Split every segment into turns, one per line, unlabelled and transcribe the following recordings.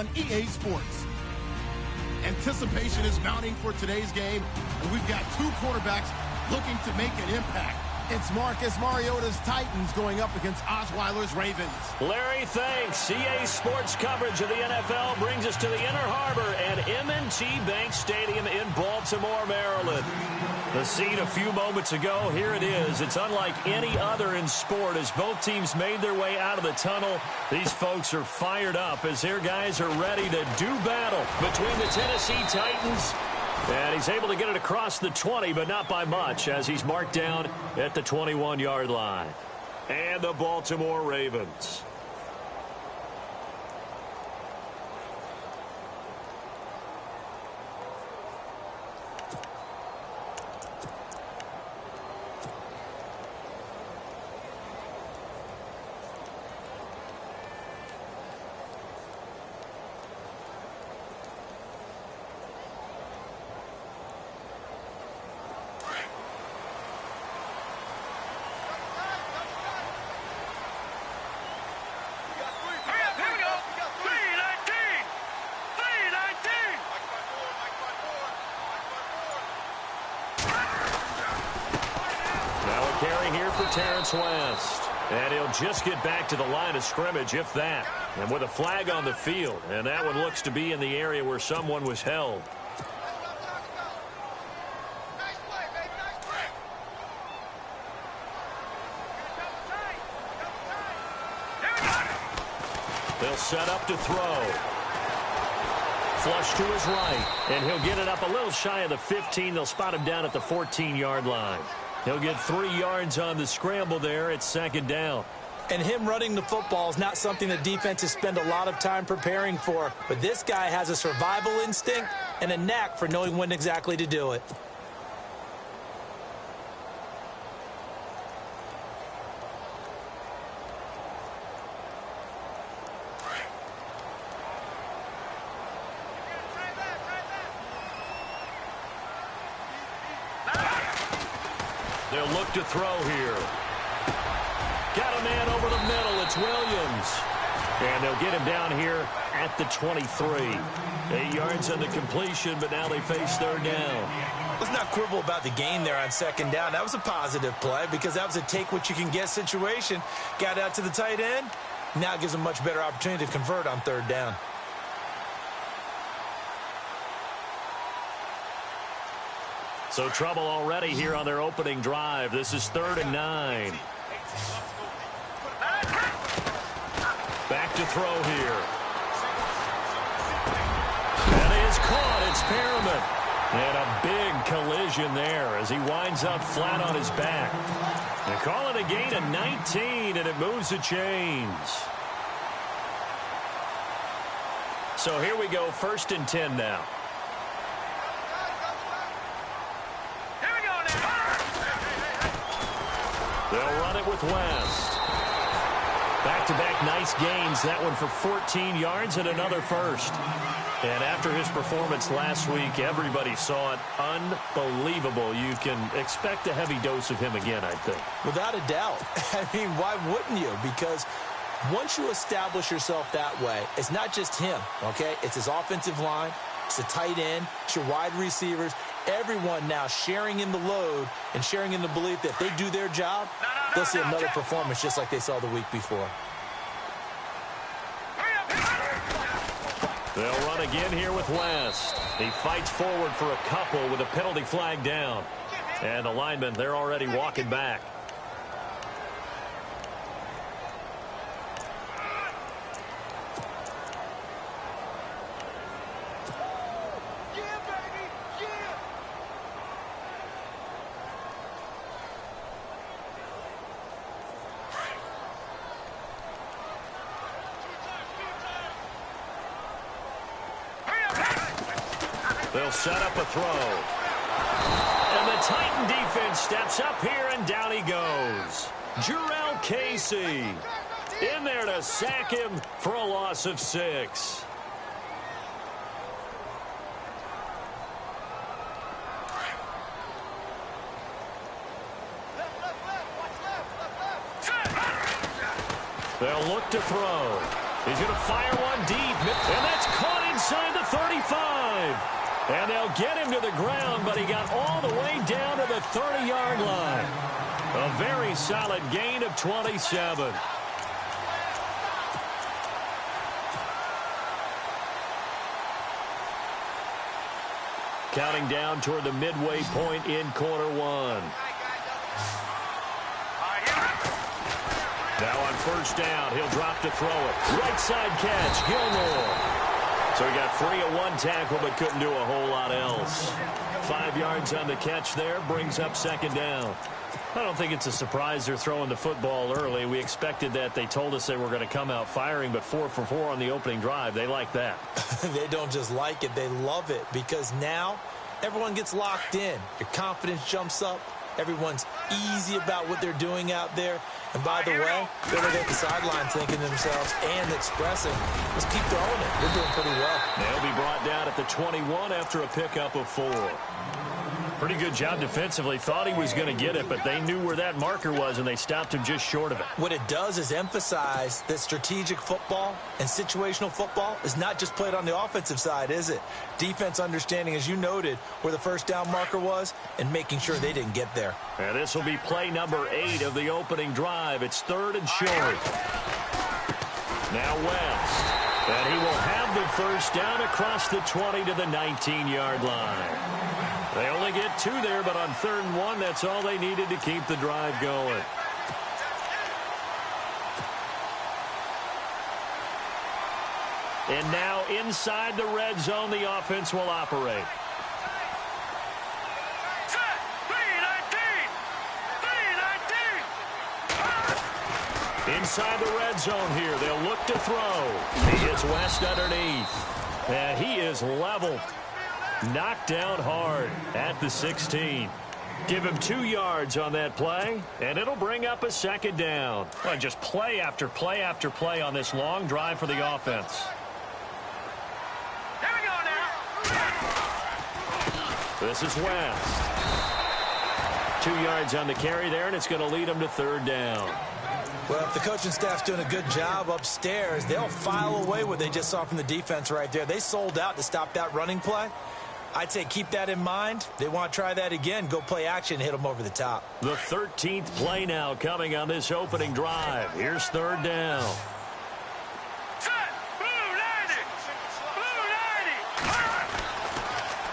on EA Sports. Anticipation is mounting for today's game, and we've got two quarterbacks looking to make an impact. It's Marcus Mariota's Titans going up against Osweiler's Ravens.
Larry, thanks. EA Sports coverage of the NFL brings us to the Inner Harbor at M&T Bank Stadium in Baltimore, Maryland. The scene a few moments ago, here it is. It's unlike any other in sport as both teams made their way out of the tunnel. These folks are fired up as their guys are ready to do battle between the Tennessee Titans. And he's able to get it across the 20, but not by much, as he's marked down at the 21-yard line. And the Baltimore Ravens. West, and he'll just get back to the line of scrimmage, if that, and with a flag on the field, and that one looks to be in the area where someone was held. They'll set up to throw. Flush to his right, and he'll get it up a little shy of the 15. They'll spot him down at the 14-yard line. He'll get 3 yards on the scramble there. It's second down.
And him running the football is not something the defenses spend a lot of time preparing for. But this guy has a survival instinct and a knack for knowing when exactly to do it.
They'll look to throw here. Got a man over the middle. It's Williams. And they'll get him down here at the 23. 8 yards on the completion, but now they face third down.
Let's not quibble about the gain there on second down. That was a positive play because that was a take-what-you-can-get situation. Got out to the tight end. Now gives them a much better opportunity to convert on third down.
So trouble already here on their opening drive. This is 3rd and 9. Back to throw here. That is caught. It's Perriman. And a big collision there as he winds up flat on his back. They call it a gain of 19, and it moves the chains. So here we go, 1st and 10 now. They'll run it with West. Back-to-back nice gains. That one for 14 yards and another first. And after his performance last week, everybody saw it. Unbelievable. You can expect a heavy dose of him again, I think.
Without a doubt. I mean, why wouldn't you? Because once you establish yourself that way, it's not just him, okay? It's his offensive line. It's the tight end. It's your wide receivers. Everyone now sharing in the load and sharing in the belief that if they do their job, they'll see another performance just like they saw the week before.
They'll run again here with West. He fights forward for a couple with a penalty flag down. And the linemen, they're already walking back. They'll set up a throw. And the Titan defense steps up here, and down he goes. Jarrell Casey in there to sack him for a loss of 6. They'll look to throw. He's going to fire one deep, and that's caught inside the 35. And they'll get him to the ground, but he got all the way down to the 30-yard line. A very solid gain of 27. Counting down toward the midway point in quarter one. Now on first down, he'll drop to throw it. Right side catch, Gilmore. So he got free of one tackle but couldn't do a whole lot else. 5 yards on the catch there, brings up second down. I don't think it's a surprise they're throwing the football early. We expected that. They told us they were going to come out firing, but 4 for 4 on the opening drive. They like that.
They don't just like it, they love it, because now everyone gets locked in. Your confidence jumps up. Everyone's easy about what they're doing out there. And by the way, they're going to get the sideline thinking to themselves and expressing, let's keep throwing it. We're doing pretty well.
They'll be brought down at the 21 after a pickup of 4. Pretty good job defensively. Thought he was going to get it, but they knew where that marker was, and they stopped him just short of it.
What it does is emphasize that strategic football and situational football is not just played on the offensive side, is it? Defense understanding, as you noted, where the first down marker was and making sure they didn't get there.
And this will be play number 8 of the opening drive. It's 3rd and short. Now West. And he will have the first down across the 20 to the 19-yard line. They only get 2 there, but on 3rd and 1, that's all they needed to keep the drive going. And now inside the red zone, the offense will operate. Inside the red zone here, they'll look to throw. He hits West underneath. And he is leveled. Knocked down hard at the 16. Give him 2 yards on that play, and it'll bring up a second down. Well, just play after play after play on this long drive for the offense.
There we go now.
This is West. 2 yards on the carry there, and it's going to lead him to 3rd down.
Well, if the coaching staff's doing a good job upstairs, they'll file away what they just saw from the defense right there. They sold out to stop that running play. I'd say keep that in mind. They want to try that again. Go play action, hit them over the top.
The 13th play now coming on this opening drive. Here's 3rd down.
Set. Blue 90. Blue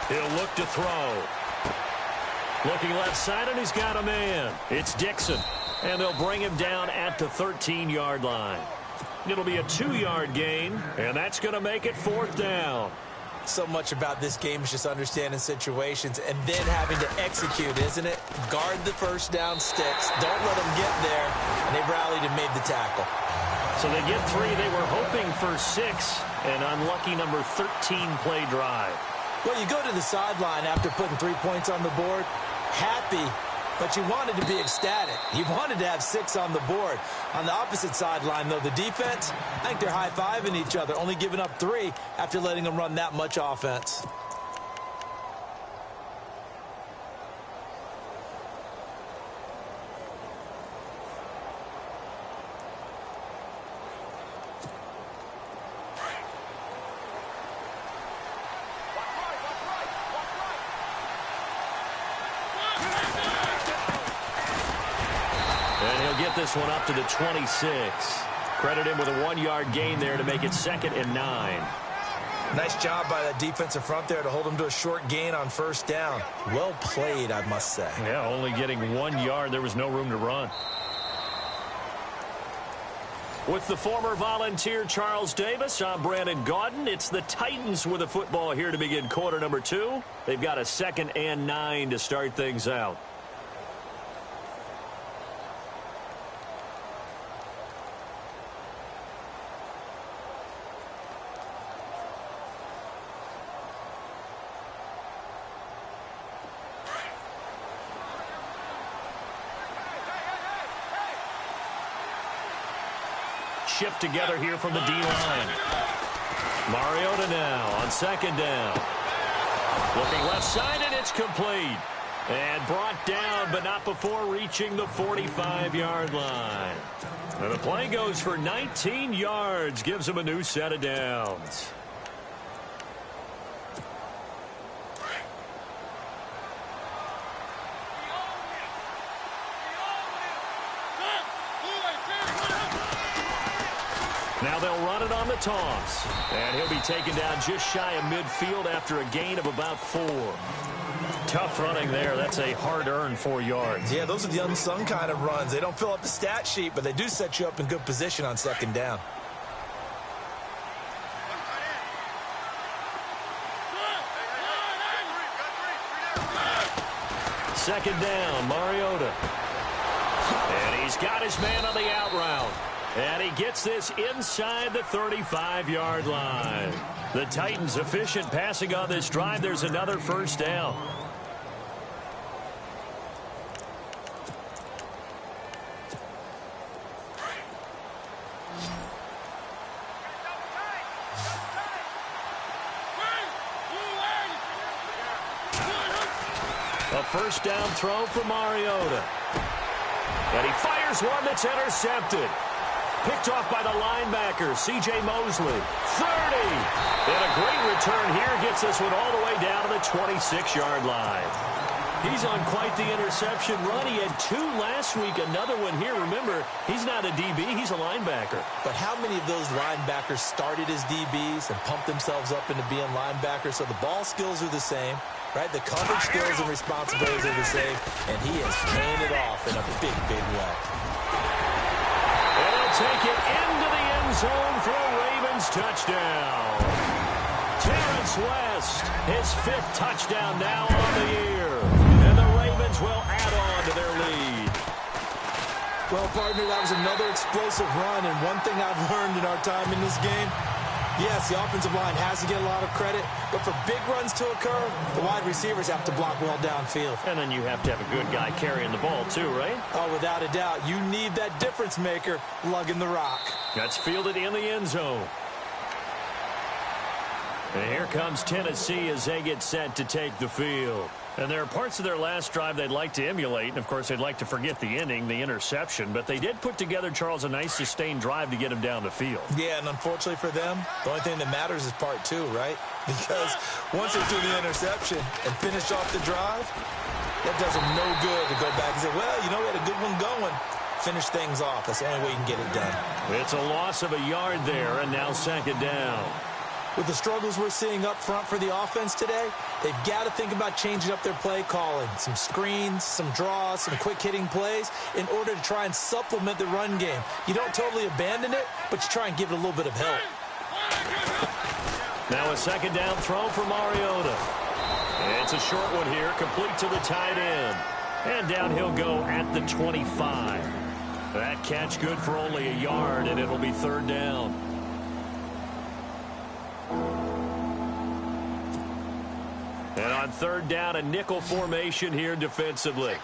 90.
He'll look to throw. Looking left side, and he's got a man. It's Dixon. And they'll bring him down at the 13-yard line. It'll be a 2-yard gain, and that's going to make it 4th down.
So much about this game is just understanding situations and then having to execute, isn't it? Guard the first down sticks. Don't let them get there. And they rallied and made the tackle.
So they get 3. They were hoping for 6. An unlucky number 13 play drive.
Well, you go to the sideline after putting 3 points on the board, happy, but you wanted to be ecstatic. You wanted to have 6 on the board. On the opposite sideline, though, the defense, I think they're high-fiving each other, only giving up 3 after letting them run that much offense.
This one up to the 26. Credit him with a 1-yard gain there to make it 2nd and 9.
Nice job by that defensive front there to hold him to a short gain on first down. Well played, I must say.
Yeah, only getting 1 yard. There was no room to run. With the former Volunteer Charles Davis, I'm Brandon Gaudin. It's the Titans with the football here to begin quarter number 2. They've got a 2nd and 9 to start things out. Shift together here from the D-line. Mariota now on 2nd down. Looking left side, and it's complete. And brought down, but not before reaching the 45-yard line. And the play goes for 19 yards, gives him a new set of downs. Now they'll run it on the toss. And he'll be taken down just shy of midfield after a gain of about 4. Tough running there. That's a hard-earned 4 yards.
Yeah, those are the unsung kind of runs. They don't fill up the stat sheet, but they do set you up in good position on second down.
Second down, Mariota. And he's got his man on the out route. And he gets this inside the 35-yard line. The Titans efficient passing on this drive. There's another first down. A first down throw for Mariota. And he fires one that's intercepted. Picked off by the linebacker, C.J. Mosley. 30. And a great return here gets this one all the way down to the 26-yard line. He's on quite the interception run. He had 2 last week, another one here. Remember, he's not a DB, he's a linebacker.
But how many of those linebackers started as DBs and pumped themselves up into being linebackers? So the ball skills are the same, right? The coverage skills and responsibilities are the same, and he is paying it off in a big, big way.
And he'll take it into the end zone for a Ravens touchdown. Terrence West, his 5th touchdown now on the year. And the Ravens will add on to their lead.
Well, partner, that was another explosive run, and one thing I've learned in our time in this game, yes, the offensive line has to get a lot of credit, but for big runs to occur, the wide receivers have to block well downfield.
And then you have to have a good guy carrying the ball too, right?
Oh, without a doubt. You need that difference maker lugging the rock.
That's fielded in the end zone. And here comes Tennessee as they get set to take the field. And there are parts of their last drive they'd like to emulate. And, of course, they'd like to forget the ending, the interception. But they did put together, Charles, a nice sustained drive to get him down the field.
Yeah, and unfortunately for them, the only thing that matters is part 2, right? Because once they do the interception and finish off the drive, that does them no good to go back and say, well, you know, we had a good one going. Finish things off. That's the only way you can get it done.
It's a loss of a yard there, and now second down.
With the struggles we're seeing up front for the offense today, they've got to think about changing up their play calling. Some screens, some draws, some quick-hitting plays in order to try and supplement the run game. You don't totally abandon it, but you try and give it a little bit of help.
Now a second down throw for Mariota. It's a short one here, complete to the tight end. And down he'll go at the 25. That catch good for only a yard, and it'll be third down. And on third down, a nickel formation here defensively.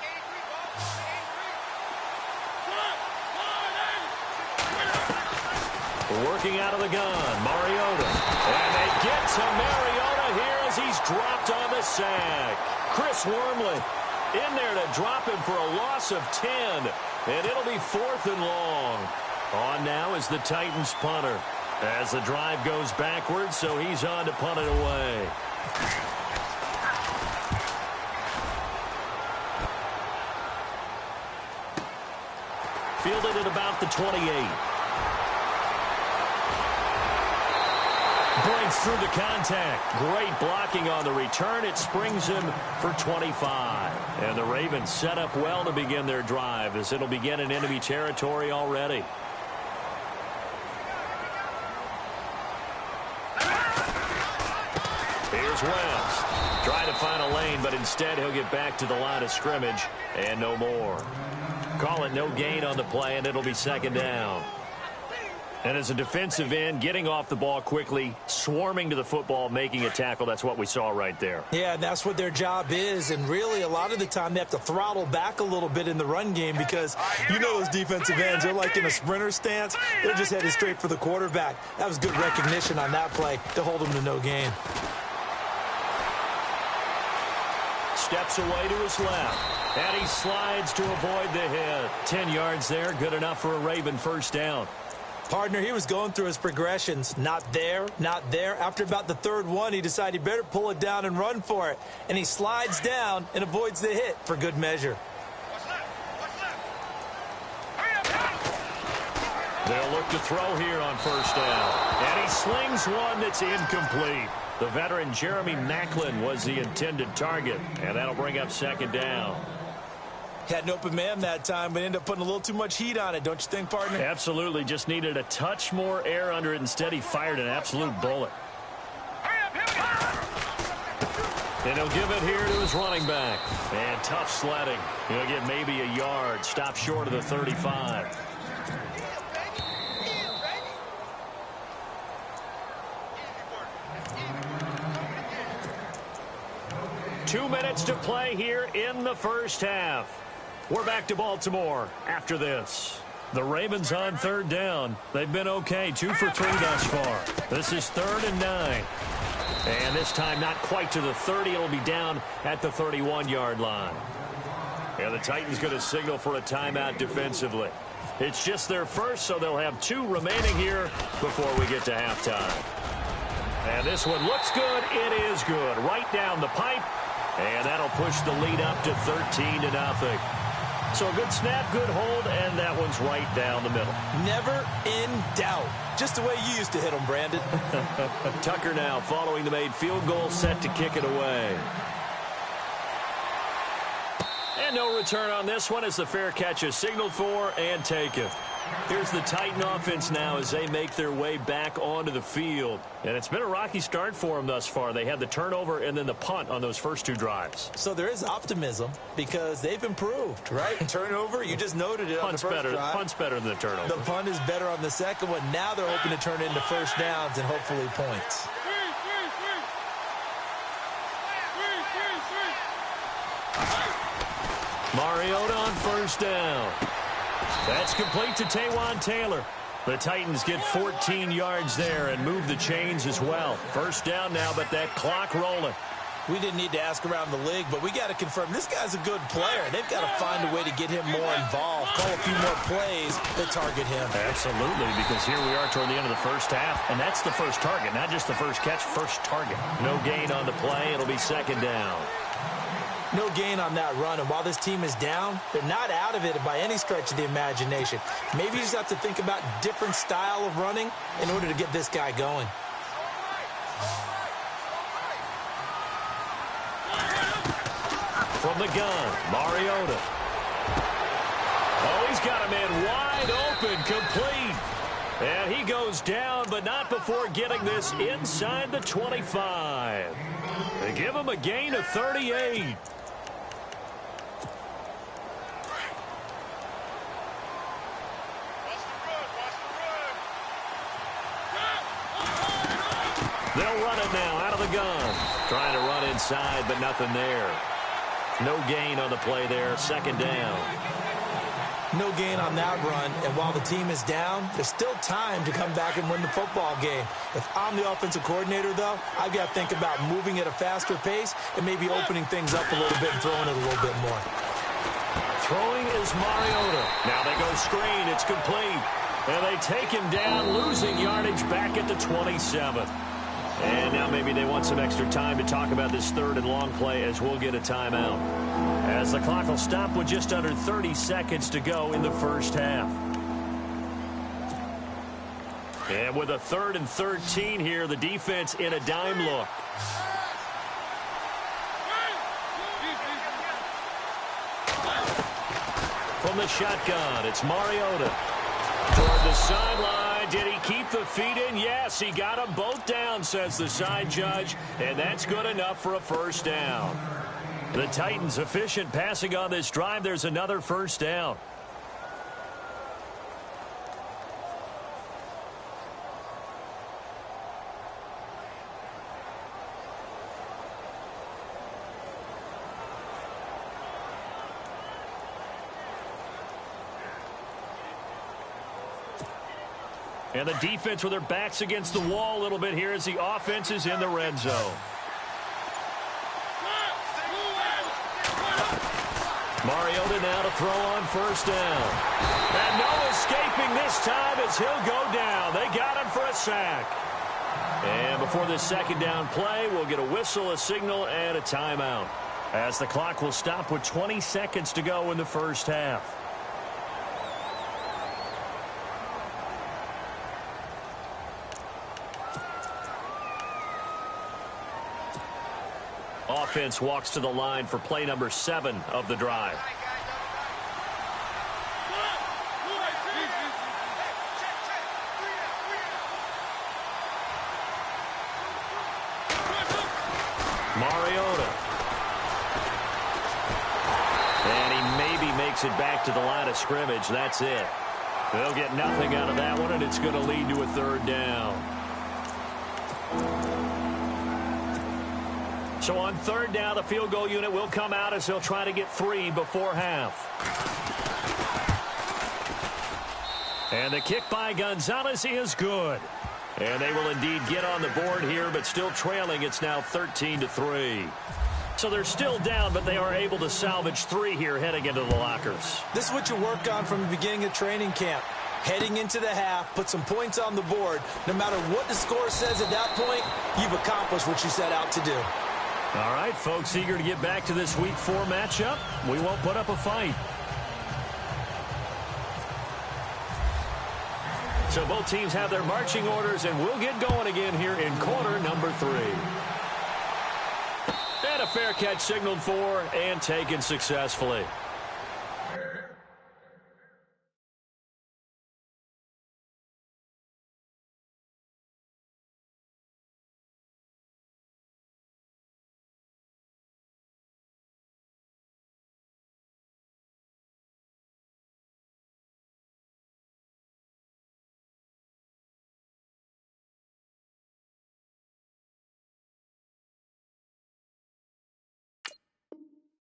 Working out of the gun, Mariota. And they get to Mariota here as he's dropped on the sack. Chris Wormley in there to drop him for a loss of 10. And it'll be 4th and long. On now is the Titans punter. As the drive goes backwards, so he's on to punt it away. Fielded at about the 28. Breaks through the contact. Great blocking on the return. It springs him for 25. And the Ravens set up well to begin their drive as it'll begin in enemy territory already. Here's West. Trying to find a lane, but instead he'll get back to the line of scrimmage and no more. Call it no gain on the play, and it'll be second down. And as a defensive end, getting off the ball quickly, swarming to the football, making a tackle, that's what we saw right there.
Yeah, that's what their job is, and really a lot of the time they have to throttle back a little bit in the run game because you know those defensive ends, they're like in a sprinter stance. They're just headed straight for the quarterback. That was good recognition on that play to hold them to no gain.
steps away to his left. And he slides to avoid the hit. 10 yards there, good enough for a Raven first down.
Partner, he was going through his progressions. Not there, not there. After about the third one, he decided he better pull it down and run for it. And he slides down and avoids the hit for good measure.
They'll look to throw here on first down. And he slings one that's incomplete. The veteran Jeremy Maclin was the intended target. And that'll bring up second down.
Had an open man that time, but ended up putting a little too much heat on it, don't you think, partner?
Absolutely. Just needed a touch more air under it. Instead, he fired an absolute bullet. And he'll give it here to his running back. And tough sledding. He'll get maybe a yard. Stop short of the 35. Two minutes to play here in the first half. We're back to Baltimore after this. The Ravens on third down. They've been okay, 2 for 3 thus far. This is 3rd and 9. And this time not quite to the 30. It'll be down at the 31-yard line. And the Titans going to signal for a timeout defensively. It's just their first, so they'll have 2 remaining here before we get to halftime. And this one looks good. It is good. Right down the pipe. And that'll push the lead up to 13-0. So a good snap, good hold, and that one's right down the middle.
Never in doubt. Just the way you used to hit them, Brandon.
Tucker now following the made field goal, set to kick it away. And no return on this one as the fair catch is signaled for and taken. Here's the Titan offense now as they make their way back onto the field. And it's been a rocky start for them thus far. They had the turnover and then the punt on those first 2 drives.
So there is optimism because they've improved, right? Turnover, you just noted it on the first drive.
Punt's better than the turnover.
The punt is better on the second one. Now they're hoping to turn it into first downs and hopefully points.
Mariota on first down. That's complete to Taywan Taylor. The Titans get 14 yards there and move the chains as well. First down now, but that clock rolling.
We didn't need to ask around the league, but we got to confirm this guy's a good player. They've got to find a way to get him more involved, call a few more plays that target him.
Absolutely, because here we are toward the end of the first half, and that's the first target, not just the first catch, first target. No gain on the play. It'll be second down.
No gain on that run, and while this team is down, they're not out of it by any stretch of the imagination. Maybe you just have to think about different style of running in order to get this guy going.
From the gun, Mariota. Oh, he's got a man wide open, complete. And he goes down, but not before getting this inside the 25. They give him a gain of 38. They'll run it now out of the gun. Trying to run inside, but nothing there. No gain on the play there. Second down.
No gain on that run, and while the team is down, there's still time to come back and win the football game. If I'm the offensive coordinator, though, I've got to think about moving at a faster pace and maybe opening things up a little bit and throwing it a little bit more.
Throwing is Mariota. Now they go screen. It's complete. And they take him down, losing yardage back at the 27. And now maybe they want some extra time to talk about this third and long play as we'll get a timeout. As the clock will stop with just under 30 seconds to go in the first half. And with a 3rd and 13 here, the defense in a dime look. From the shotgun, it's Mariota. Toward the sideline. Did he keep the feet in? Yes, he got them both down, says the side judge. And that's good enough for a first down. The Titans efficient passing on this drive. There's another first down. And the defense with their backs against the wall a little bit here as the offense is in the red zone. Mariota now to throw on first down. And no escaping this time as he'll go down. They got him for a sack. And before this second down play, we'll get a whistle, a signal, and a timeout, as the clock will stop with 20 seconds to go in the first half. Offense walks to the line for play number 7 of the drive. Mariota. And he maybe makes it back to the line of scrimmage. That's it. They'll get nothing out of that one, and it's going to lead to a third down. So on third down, the field goal unit will come out as they'll try to get 3 before half. And the kick by Gonzalez is good. And they will indeed get on the board here, but still trailing. It's now 13-3. So they're still down, but they are able to salvage 3 here heading into the lockers.
This is what you work on from the beginning of training camp. Heading into the half, put some points on the board. No matter what the score says at that point, you've accomplished what you set out to do.
All right, folks, eager to get back to this Week 4 matchup. We won't put up a fight. So both teams have their marching orders, and we'll get going again here in quarter number 3. And a fair catch signaled for and taken successfully.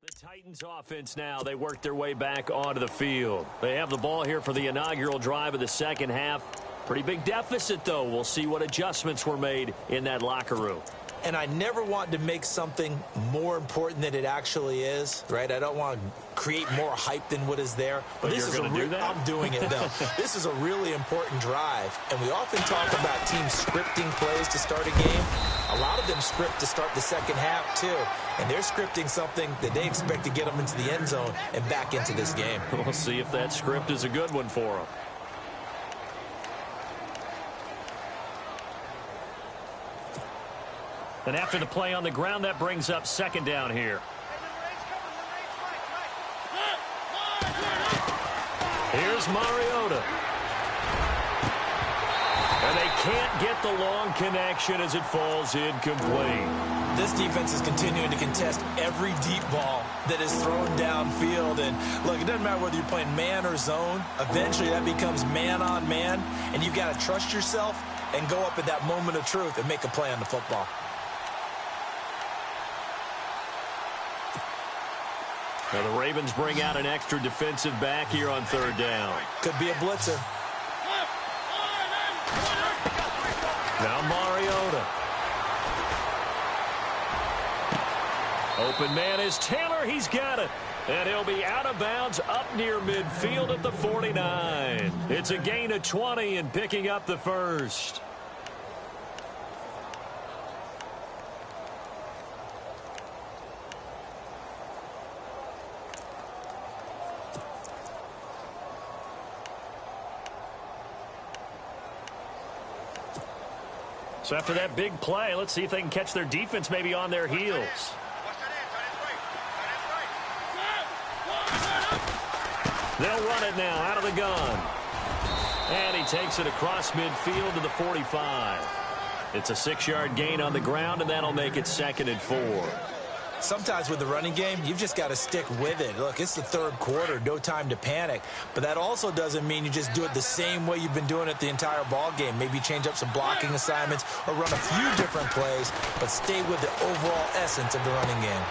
The Titans offense now, they work their way back onto the field. They have the ball here for the inaugural drive of the second half. Pretty big deficit, though. We'll see what adjustments were made in that locker room.
And I never want to make something more important than it actually is, right? I don't want to create more hype than what is there.
But this you're going to do that?
I'm doing it, though. This is a really important drive. And we often talk about teams scripting plays to start a game. A lot of them script to start the second half, too. And they're scripting something that they expect to get them into the end zone and back into this game.
We'll see if that script is a good one for them. And after the play on the ground, that brings up second down here. Here's Mariota. And they can't get the long connection as it falls incomplete.
This defense is continuing to contest every deep ball that is thrown downfield. And look, it doesn't matter whether you're playing man or zone. Eventually that becomes man on man. And you've got to trust yourself and go up at that moment of truth and make a play on the football.
Now the Ravens bring out an extra defensive back here on third down.
Could be a blitzer.
Now Mariota. Open man is Taylor. He's got it. And he'll be out of bounds up near midfield at the 49. It's a gain of 20 and picking up the first. So after that big play, let's see if they can catch their defense maybe on their heels. They'll run it now out of the gun. And he takes it across midfield to the 45. It's a 6-yard gain on the ground, and that'll make it 2nd and 4.
Sometimes with the running game, you've just got to stick with it. Look, it's the third quarter, no time to panic. But that also doesn't mean you just do it the same way you've been doing it the entire ball game. Maybe change up some blocking assignments or run a few different plays, but stay with the overall essence of the running game.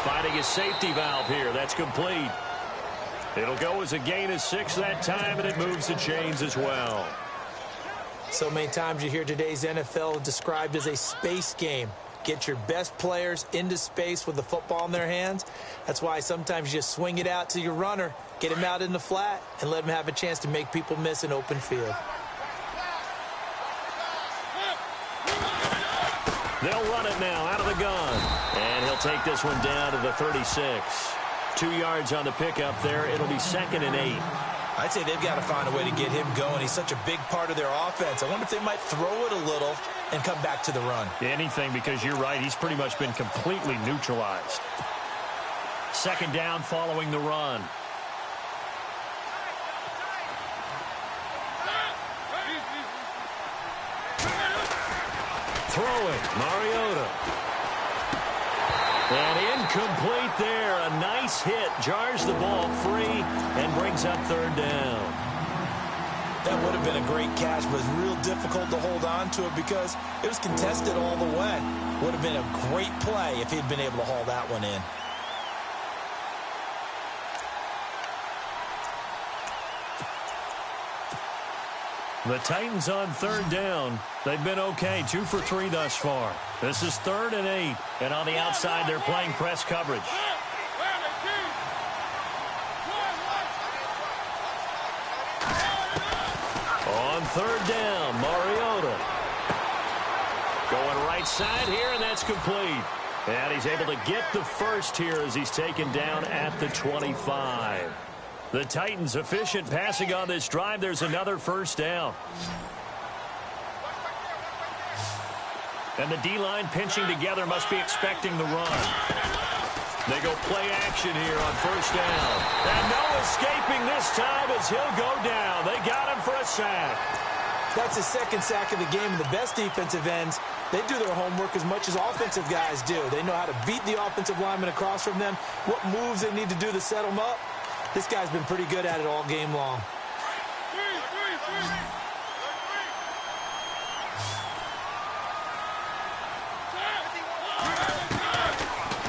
Finding his safety valve here. That's complete. It'll go as a gain of 6 that time, and it moves the chains as well.
So many times you hear today's NFL described as a space game. get your best players into space with the football in their hands. That's why sometimes you just swing it out to your runner, get him out in the flat, and let him have a chance to make people miss an open field.
They'll run it now out of the gun. And he'll take this one down to the 36. 2 yards on the pickup there. It'll be 2nd and 8.
I'd say they've got to find a way to get him going. He's such a big part of their offense. I wonder if they might throw it a little and come back to the run.
Anything, because you're right. He's pretty much been completely neutralized. 2nd down following the run. Throwing, Mariota. And incomplete there. A nice hit. Jars the ball free and brings up 3rd down.
That would have been a great catch, but it's real difficult to hold on to it because it was contested all the way. Would have been a great play if he'd been able to haul that one in.
The Titans on 3rd down. They've been okay, 2 for 3 thus far. This is 3rd and 8, and on the outside they're playing press coverage. On 3rd down, Mariota. Going right side here, and that's complete. And he's able to get the first here as he's taken down at the 25. The Titans efficient passing on this drive. There's another 1st down. And the D-line pinching together must be expecting the run. They go play action here on 1st down. And no escaping this time as he'll go down. They got him for a sack.
That's his 2nd sack of the game. And the best defensive ends, they do their homework as much as offensive guys do. They know how to beat the offensive lineman across from them, what moves they need to do to set them up. This guy's been pretty good at it all game long.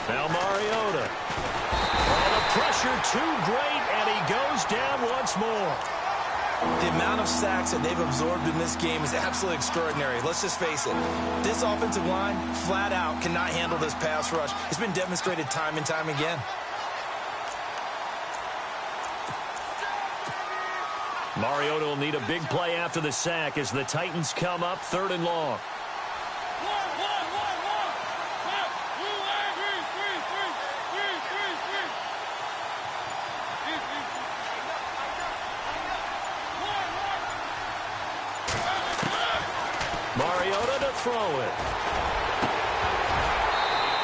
Now Mariota. Oh, the pressure too great, and he goes down once more.
The amount of sacks that they've absorbed in this game is absolutely extraordinary. Let's just face it. This offensive line, flat out, cannot handle this pass rush. It's been demonstrated time and time again.
Mariota will need a big play after the sack as the Titans come up 3rd and long. Mariota to throw it.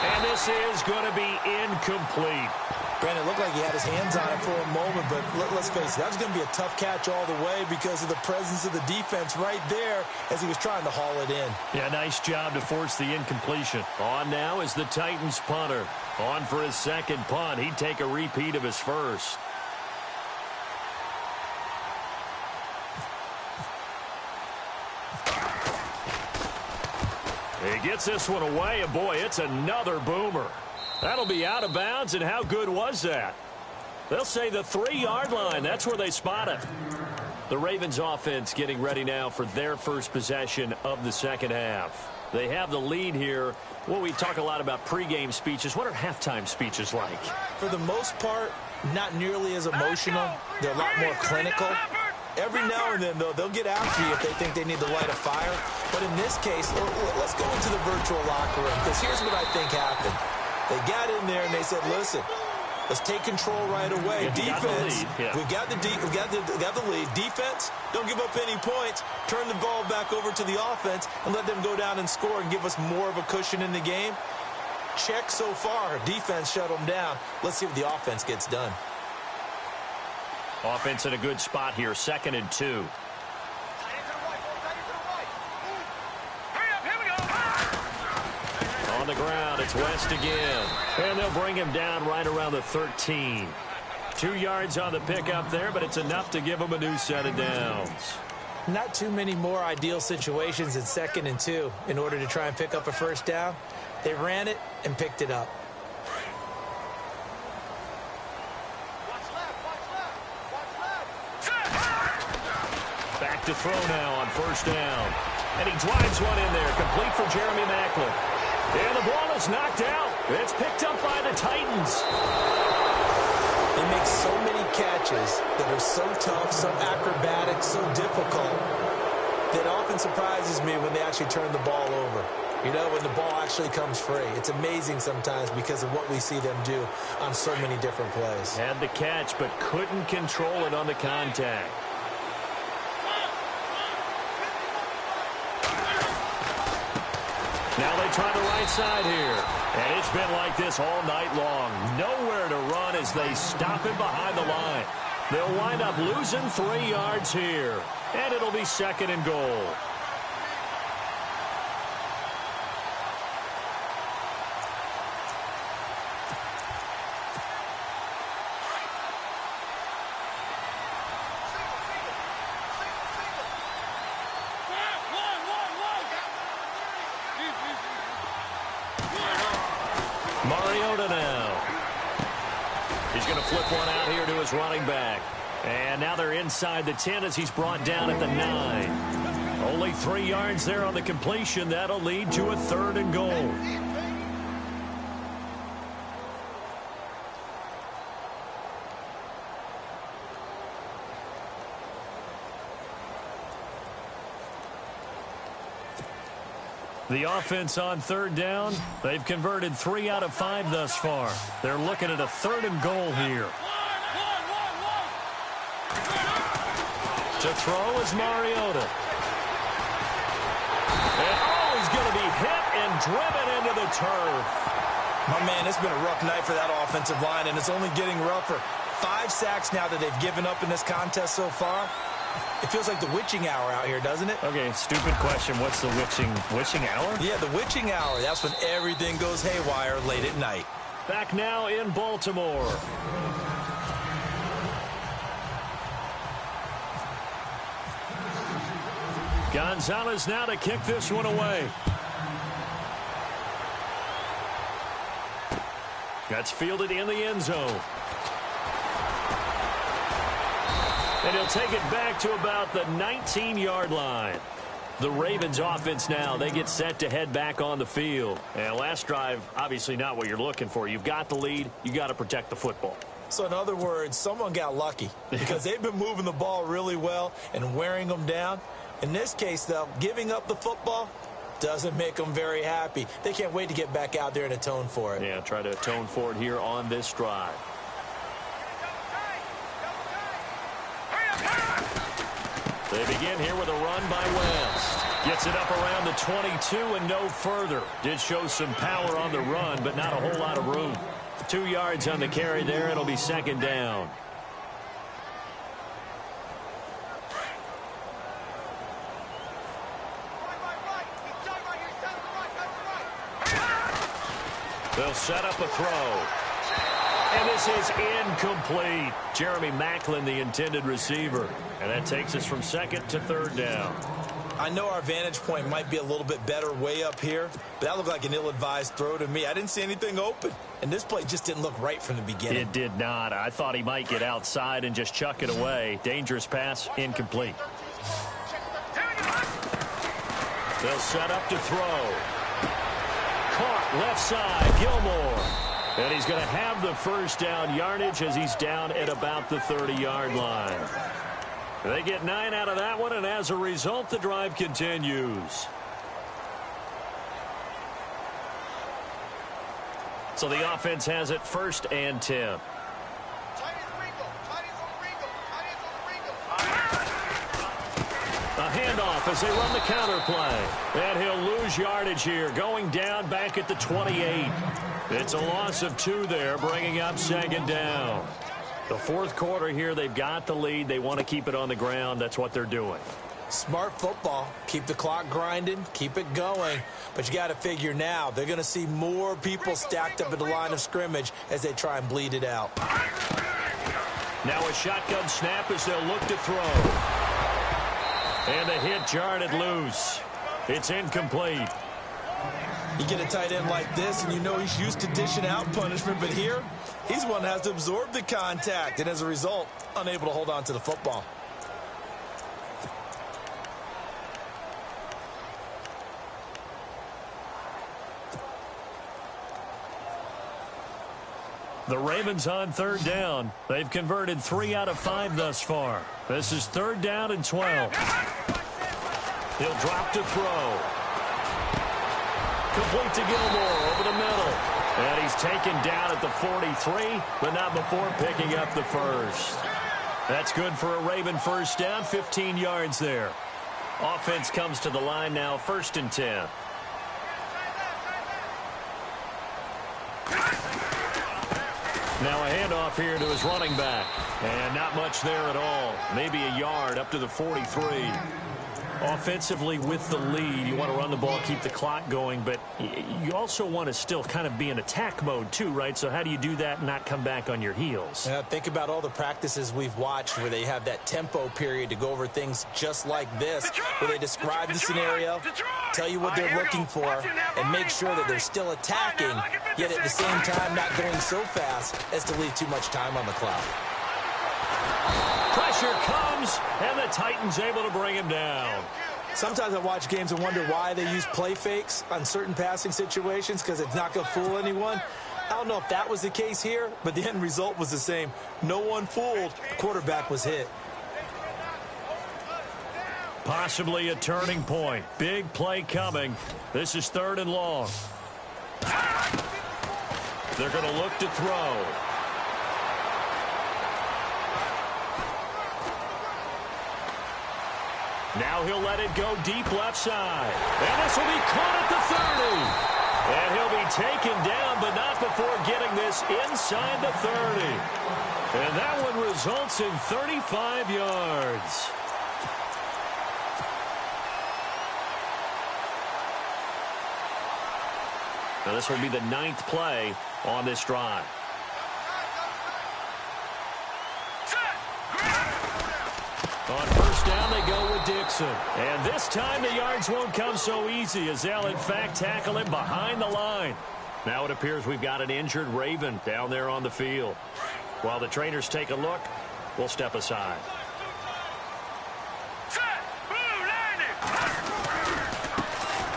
And this is going to be incomplete.
Brandon, it looked like he had his hands on it for a moment, but let's face it, that was going to be a tough catch all the way because of the presence of the defense right there as he was trying to haul it in.
Yeah, nice job to force the incompletion. On now is the Titans punter. On for his 2nd punt. He'd take a repeat of his first. He gets this one away, and boy, it's another boomer. That'll be out of bounds, and how good was that? They'll say the 3-yard line. That's where they spot it. The Ravens offense getting ready now for their first possession of the 2nd half. They have the lead here. Well, we talk a lot about pregame speeches. What are halftime speeches like?
For the most part, not nearly as emotional. They're a lot more clinical. Every now and then, though, they'll get after you if they think they need to light a fire. But in this case, let's go into the virtual locker room, because here's what I think happened. They got in there and they said, listen, let's take control right away.
Yeah,
defense,
we've
got the lead. Defense, don't give up any points. Turn the ball back over to the offense and let them go down and score and give us more of a cushion in the game. Check so far. Defense shut them down. Let's see what the offense gets done.
Offense in a good spot here, 2nd and 2. On the ground, it's West again. And they'll bring him down right around the 13. 2 yards on the pickup there, but it's enough to give him a new set of downs.
Not too many more ideal situations in 2nd and 2 in order to try and pick up a 1st down. They ran it and picked it up.
Back to throw now on 1st down. And he drives one in there, complete for Jeremy Maclin. And the ball is knocked out. It's picked up by the Titans.
They make so many catches that are so tough, so acrobatic, so difficult, that often surprises me when they actually turn the ball over. You know, when the ball actually comes free. It's amazing sometimes because of what we see them do on so many different plays.
Had the catch, but couldn't control it on the contact. Now they try the right side here. And it's been like this all night long. Nowhere to run as they stop him behind the line. They'll wind up losing 3 yards here. And it'll be 2nd and goal. Mariota now. He's going to flip one out here to his running back. And now they're inside the 10 as he's brought down at the 9. Only 3 yards there on the completion. That'll lead to a 3rd and goal. The offense on 3rd down, they've converted 3 out of 5 thus far. They're looking at a 3rd and goal here. To throw is Mariota. And he's going to be hit and driven into the turf.
My man, it's been a rough night for that offensive line, and it's only getting rougher. 5 sacks now that they've given up in this contest so far. It feels like the witching hour out here, doesn't it?
Okay, stupid question. What's the witching hour?
Yeah, the witching hour. That's when everything goes haywire late at night.
Back now in Baltimore. Gonzalez now to kick this one away. That's fielded in the end zone. And he'll take it back to about the 19-yard line. The Ravens offense now, they get set to head back on the field. And last drive, obviously not what you're looking for. You've got the lead. You got to protect the football.
So in other words, someone got lucky because they've been moving the ball really well and wearing them down. In this case, though, giving up the football doesn't make them very happy. They can't wait to get back out there and atone for it.
Yeah, try to atone for it here on this drive. They begin here with a run by West. Gets it up around the 22 and no further. Did show some power on the run, but not a whole lot of room. 2 yards on the carry there. It'll be 2nd down. They'll set up a throw. And this is incomplete. Jeremy Maclin, the intended receiver. And that takes us from 2nd to 3rd down.
I know our vantage point might be a little bit better way up here, but that looked like an ill-advised throw to me. I didn't see anything open. And this play just didn't look right from the beginning.
It did not. I thought he might get outside and just chuck it away. Dangerous pass, incomplete. They'll set up to throw. Caught left side, Gilmore. And he's going to have the 1st down yardage as he's down at about the 30-yard line. They get 9 out of that one, and as a result, the drive continues. So the offense has it 1st and 10. A handoff as they run the counter play. And he'll lose yardage here, going down back at the 28. It's a loss of 2 there, bringing up 2nd down. The 4th quarter here, they've got the lead. They want to keep it on the ground. That's what they're doing.
Smart football. Keep the clock grinding. Keep it going. But you got to figure now, they're going to see more people stacked up at the line of scrimmage as they try and bleed it out.
Now a shotgun snap as they'll look to throw. And the hit jarred it loose. It's incomplete.
You get a tight end like this, and you know he's used to dishing out punishment, but here, he's one that has to absorb the contact, and as a result, unable to hold on to the football.
The Ravens on third down. They've converted 3 out of 5 thus far. This is 3rd down and 12. He'll drop to throw. Complete to Gilmore over the middle. And he's taken down at the 43, but not before picking up the first. That's good for a Raven first down, 15 yards there. Offense comes to the line now, 1st and 10. Now a handoff here to his running back. And not much there at all. Maybe a yard up to the 43. Offensively with the lead, you want to run the ball, keep the clock going, but you also want to still kind of be in attack mode too, right? So how do you do that and not come back on your heels?
Think about all the practices we've watched where they have that tempo period to go over things just like this, where they describe the scenario, tell you what they're looking for, and make sure that they're still attacking, yet at the same time not going so fast as to leave too much time on the clock.
Pressure comes, and the Titans able to bring him down.
Sometimes I watch games and wonder why they use play fakes on certain passing situations, because it's not going to fool anyone. I don't know if that was the case here, but the end result was the same. No one fooled. The quarterback was hit.
Possibly a turning point. Big play coming. This is 3rd and long. They're going to look to throw. Now he'll let it go deep left side. And this will be caught at the 30. And he'll be taken down, but not before getting this inside the 30. And that one results in 35 yards. Now this will be the 9th play on this drive. On first down, they go with Dixon. And this time, the yards won't come so easy as they'll, in fact, tackle him behind the line. Now it appears we've got an injured Raven down there on the field. While the trainers take a look, we'll step aside.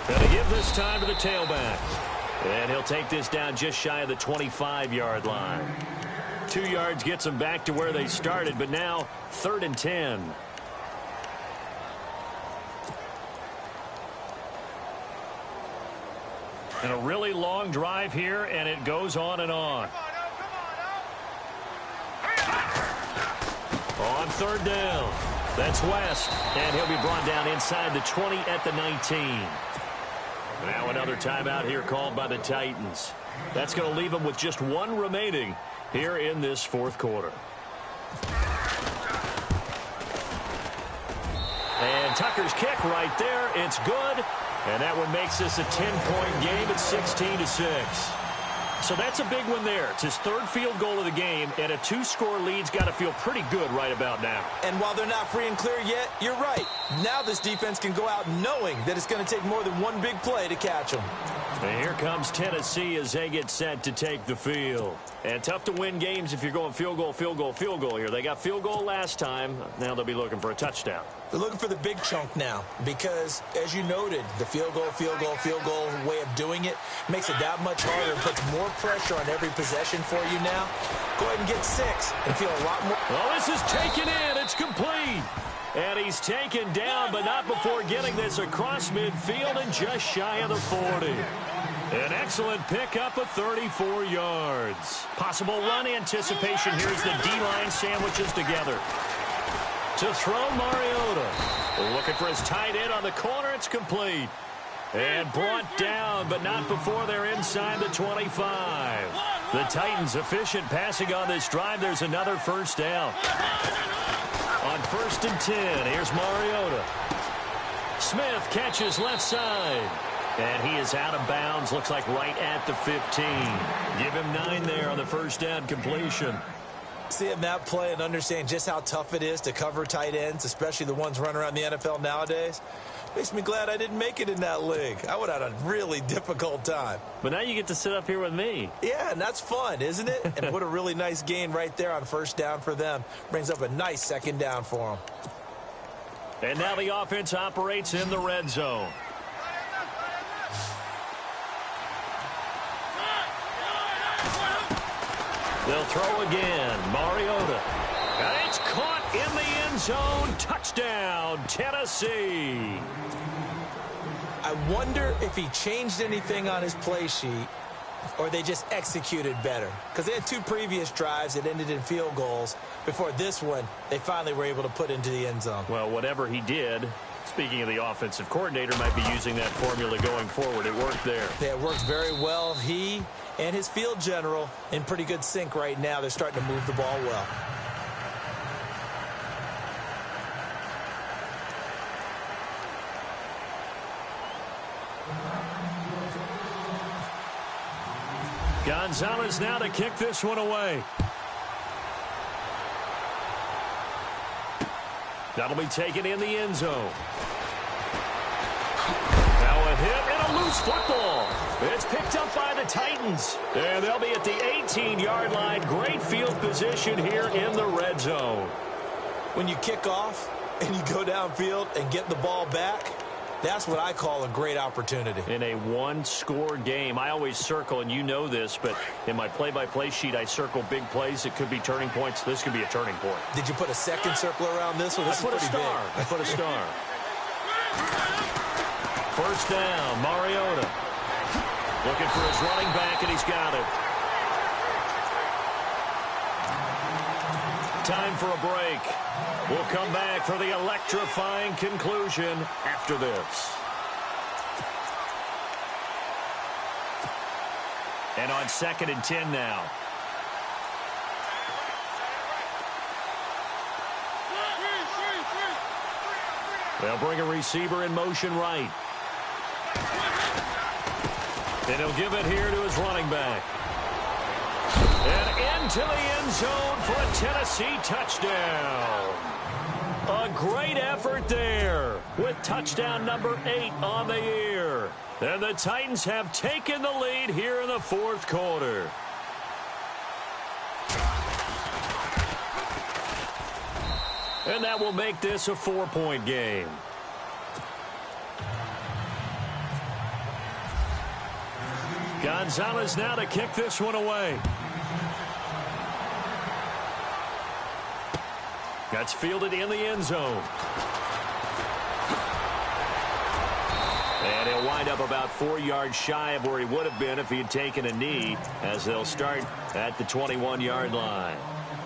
Gonna give this time to the tailback. And he'll take this down just shy of the 25-yard line. 2 yards gets them back to where they started, but now 3rd and 10. And a really long drive here, and it goes on and on. On 3rd down, that's West, and he'll be brought down inside the 20 at the 19. Now another timeout here called by the Titans. That's going to leave them with just 1 remaining here in this 4th quarter. And Tucker's kick right there. It's good. And that one makes this a 10-point game at 16-6. So that's a big one there. It's his 3rd field goal of the game, and a 2-score lead's got to feel pretty good right about now.
And while they're not free and clear yet, you're right. Now this defense can go out knowing that it's going to take more than 1 big play to catch them.
And here comes Tennessee as they get set to take the field. And tough to win games if you're going field goal, field goal, field goal here. They got field goal last time. Now they'll be looking for a touchdown.
They're looking for the big chunk now because, as you noted, the field goal way of doing it makes it that much harder and puts more pressure on every possession for you now. Go ahead and get 6 and feel a lot more.
Oh, this is taken in. It's complete. And he's taken down, but not before getting this across midfield and just shy of the 40. An excellent pickup of 34 yards. Possible run anticipation here as the D-line sandwiches together. To throw, Mariota. Looking for his tight end on the corner. It's complete. And brought down, but not before they're inside the 25. The Titans efficient passing on this drive. There's another first down. On 1st and 10, here's Mariota. Smith catches left side. And he is out of bounds, looks like right at the 15. Give him 9 there on the first down completion.
Seeing that play and understand just how tough it is to cover tight ends, especially the ones running around the NFL nowadays, makes me glad I didn't make it in that league. I would have had a really difficult time.
But now you get to sit up here with me.
Yeah, and that's fun, isn't it? And what a really nice gain right there on first down for them. Brings up a nice 2nd down for them.
And now the offense operates in the red zone. They'll throw again. Mariota. And it's caught in the end zone. Touchdown, Tennessee.
I wonder if he changed anything on his play sheet or they just executed better. Because they had 2 previous drives that ended in field goals. Before this one, they finally were able to put into the end zone.
Well, whatever he did, speaking of the offensive coordinator, might be using that formula going forward. It worked there.
Yeah, it worked very well. He and his field general in pretty good sync right now. They're starting to move the ball well.
Gonzalez now to kick this one away. That'll be taken in the end zone. Now a hit and a loose football. It's picked up by the Titans. And they'll be at the 18-yard line. Great field position here in the red zone.
When you kick off and you go downfield and get the ball back, that's what I call a great opportunity.
In a one-score game, I always circle, and you know this, but in my play-by-play sheet, I circle big plays. It could be turning points. This could be a turning point.
Did you put a second circle around this one? This is pretty big.
I put a star. First down, Mariota. Looking for his running back, and he's got it. Time for a break. We'll come back for the electrifying conclusion after this. And on 2nd and 10 now. They'll bring a receiver in motion right. And he'll give it here to his running back. And into the end zone for a Tennessee touchdown. A great effort there with touchdown number 8 on the year. And the Titans have taken the lead here in the 4th quarter. And that will make this a 4-point game. Gonzalez now to kick this one away. That's fielded in the end zone. And he'll wind up about 4 yards shy of where he would have been if he had taken a knee, as they'll start at the 21-yard line.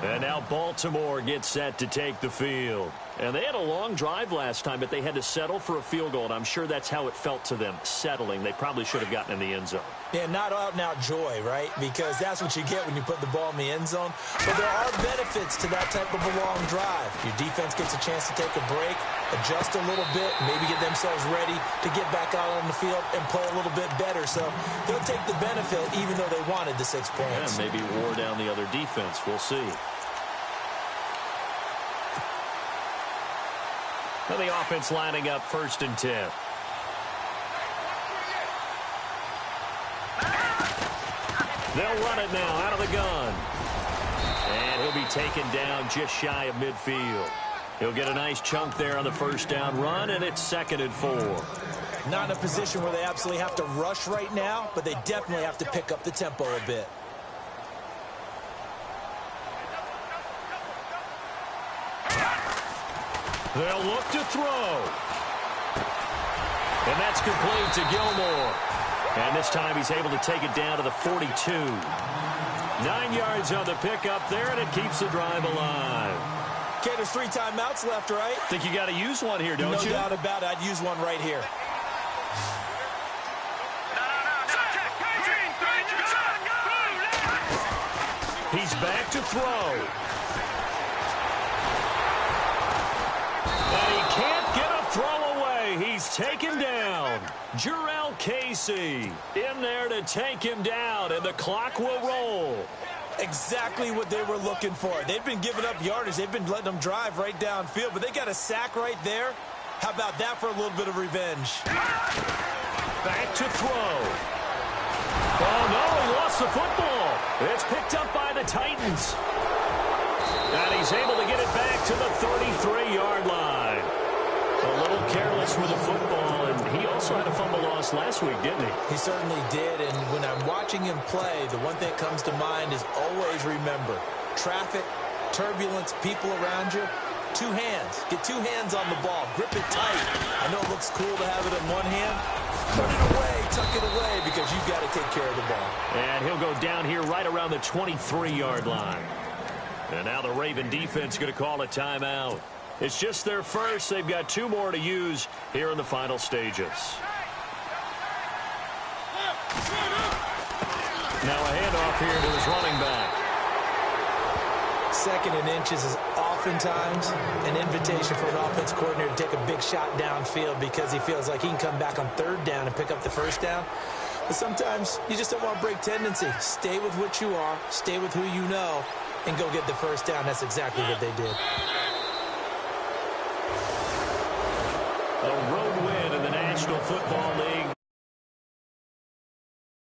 And now Baltimore gets set to take the field. And they had a long drive last time, but they had to settle for a field goal, and I'm sure that's how it felt to them, settling. They probably should have gotten in the end zone.
Yeah, not out-and-out joy, right? Because that's what you get when you put the ball in the end zone. But there are benefits to that type of a long drive. Your defense gets a chance to take a break, adjust a little bit, maybe get themselves ready to get back out on the field and play a little bit better. So they'll take the benefit even though they wanted the 6 points.
Yeah, maybe wore down the other defense. We'll see. Now the offense lining up 1st and 10. They'll run it now out of the gun. And he'll be taken down just shy of midfield. He'll get a nice chunk there on the 1st down run, and it's 2nd and 4.
Not in a position where they absolutely have to rush right now, but they definitely have to pick up the tempo a bit.
They'll look to throw. And that's complete to Gilmore. And this time he's able to take it down to the 42. 9 yards on the pickup there, and it keeps the drive alive.
Okay, there's 3 timeouts left, right?
Think you got to use one here, don't you?
No doubt about it. I'd use one right here.
He's back to throw. And he can't get a throw away. He's taken down. Jarrell Casey in there to take him down, and the clock will roll.
Exactly what they were looking for. They've been giving up yardage. They've been letting them drive right downfield, but they got a sack right there. How about that for a little bit of revenge?
Back to throw. Oh, no, he lost the football. It's picked up by the Titans. And he's able to get it back to the 33-yard line. A little careless with the football, and he also also had a fumble loss last week, didn't he?
He certainly did, and when I'm watching him play, the one thing that comes to mind is always remember, traffic, turbulence, people around you, two hands. Get two hands on the ball. Grip it tight. I know it looks cool to have it in one hand. Put it away, tuck it away, because you've got to take care of the ball.
And he'll go down here right around the 23-yard line. And now the Raven defense going to call a timeout. It's just their first. They've got two more to use here in the final stages. Now a handoff here to his running back.
Second and inches is oftentimes an invitation for an offense coordinator to take a big shot downfield because he feels like he can come back on third down and pick up the first down. But sometimes you just don't want to break tendency. Stay with what you are, stay with who you know, and go get the first down. That's exactly what they did.
A road win in the National Football League.